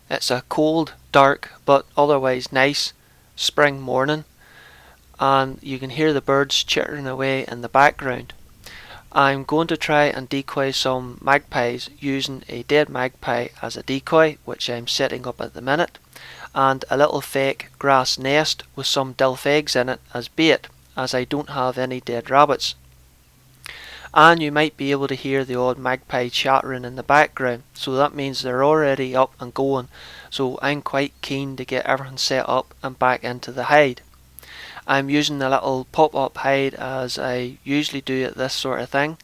It's a cold, dark, but otherwise nice spring morning, and you can hear the birds chittering away in the background. I'm going to try and decoy some magpies using a dead magpie as a decoy, which I'm setting up at the minute, and a little fake grass nest with some dilf eggs in it as bait, as I don't have any dead rabbits. And you might be able to hear the odd magpie chattering in the background, so that means they're already up and going, so I'm quite keen to get everything set up and back into the hide. I'm using a little pop-up hide as I usually do at this sort of thing,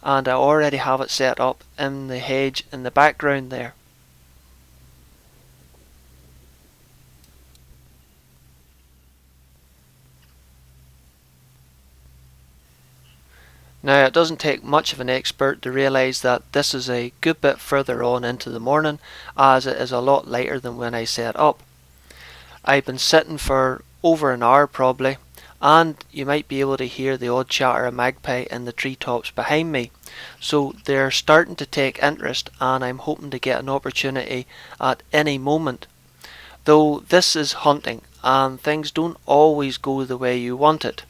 and I already have it set up in the hedge in the background there. Now, it doesn't take much of an expert to realise that this is a good bit further on into the morning, as it is a lot later than when I set up. I've been sitting for over an hour probably, and you might be able to hear the odd chatter of magpie in the treetops behind me. So they're starting to take interest, and I'm hoping to get an opportunity at any moment. Though this is hunting, and things don't always go the way you want it,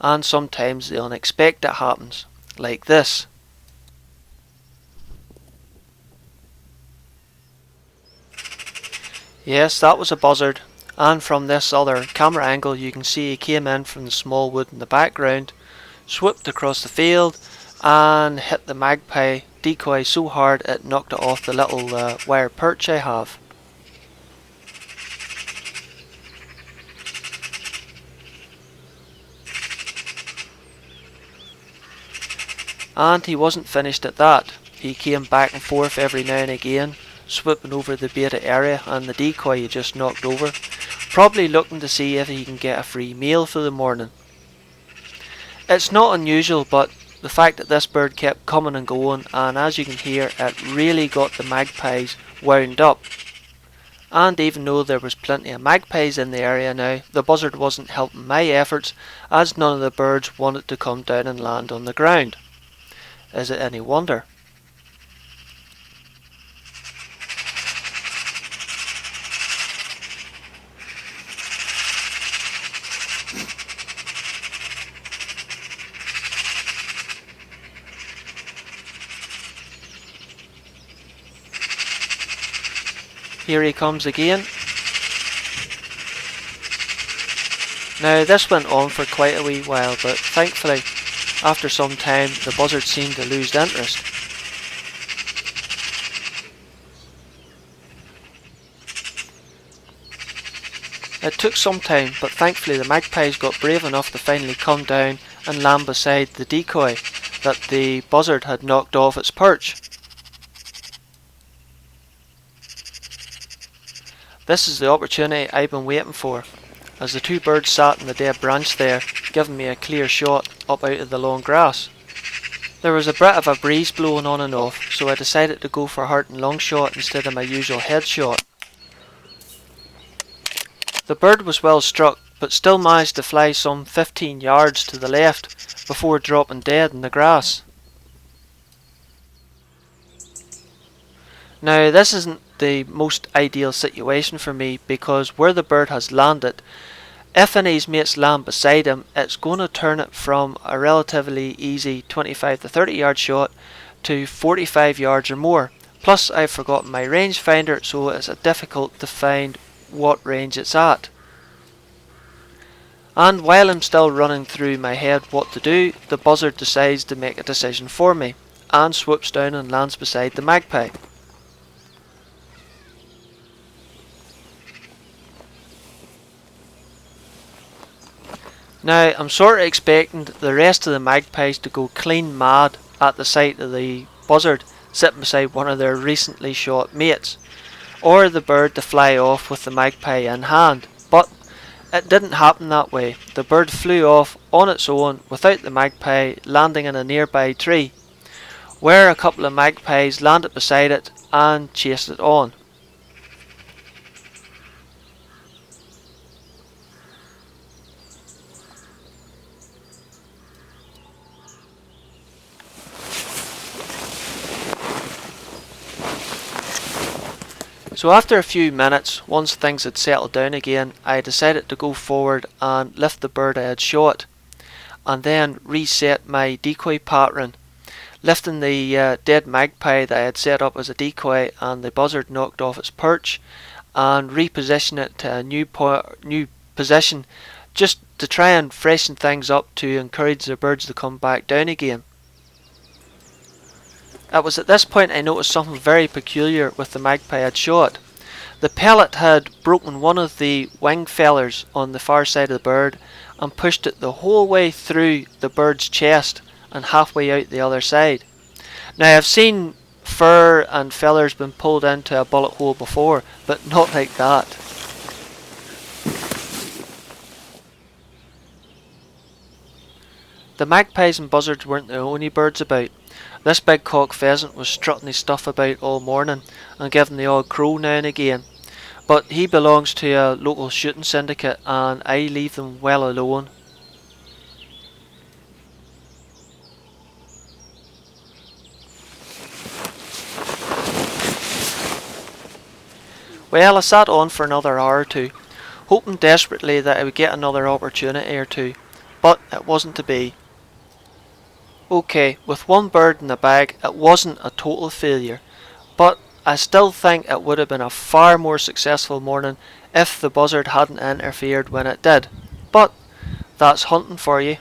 and sometimes the unexpected happens, like this. Yes, that was a buzzard, and from this other camera angle you can see he came in from the small wood in the background, swooped across the field, and hit the magpie decoy so hard it knocked it off the little wire perch I have. And he wasn't finished at that. He came back and forth every now and again, swooping over the beta area and the decoy he just knocked over, probably looking to see if he can get a free meal for the morning. It's not unusual, but the fact that this bird kept coming and going, and as you can hear, it really got the magpies wound up. And even though there was plenty of magpies in the area now, the buzzard wasn't helping my efforts, as none of the birds wanted to come down and land on the ground. Is it any wonder? Here he comes again. Now this went on for quite a wee while, but thankfully after some time the buzzard seemed to lose interest. It took some time, but thankfully the magpies got brave enough to finally come down and land beside the decoy that the buzzard had knocked off its perch. This is the opportunity I've been waiting for, as the two birds sat in the dead branch there, giving me a clear shot up out of the long grass. There was a bit of a breeze blowing on and off, so I decided to go for a heart and lung shot instead of my usual head shot. The bird was well struck, but still managed to fly some 15 yards to the left before dropping dead in the grass. Now this isn't the most ideal situation for me, because where the bird has landed, if any of his mates land beside him, it's going to turn it from a relatively easy 25 to 30 yard shot to 45 yards or more. Plus I've forgotten my rangefinder, so it's difficult to find what range it's at. And while I'm still running through my head what to do, the buzzard decides to make a decision for me, and swoops down and lands beside the magpie. Now I'm sort of expecting the rest of the magpies to go clean mad at the sight of the buzzard sitting beside one of their recently shot mates, or the bird to fly off with the magpie in hand, but it didn't happen that way. The bird flew off on its own without the magpie, landing in a nearby tree, where a couple of magpies landed beside it and chased it on. So after a few minutes, once things had settled down again, I decided to go forward and lift the bird I had shot, and then reset my decoy pattern, lifting the dead magpie that I had set up as a decoy and the buzzard knocked off its perch, and reposition it to a new position, just to try and freshen things up to encourage the birds to come back down again. It was at this point I noticed something very peculiar with the magpie I had shot. The pellet had broken one of the wing feathers on the far side of the bird and pushed it the whole way through the bird's chest and halfway out the other side. Now I've seen fur and feathers been pulled into a bullet hole before, but not like that. The magpies and buzzards weren't the only birds about. This big cock pheasant was strutting his stuff about all morning and giving the odd crow now and again, but he belongs to a local shooting syndicate and I leave them well alone. Well, I sat on for another hour or two, hoping desperately that I would get another opportunity or two, but it wasn't to be. Okay, with one bird in the bag, it wasn't a total failure, but I still think it would have been a far more successful morning if the buzzard hadn't interfered when it did. But that's hunting for you.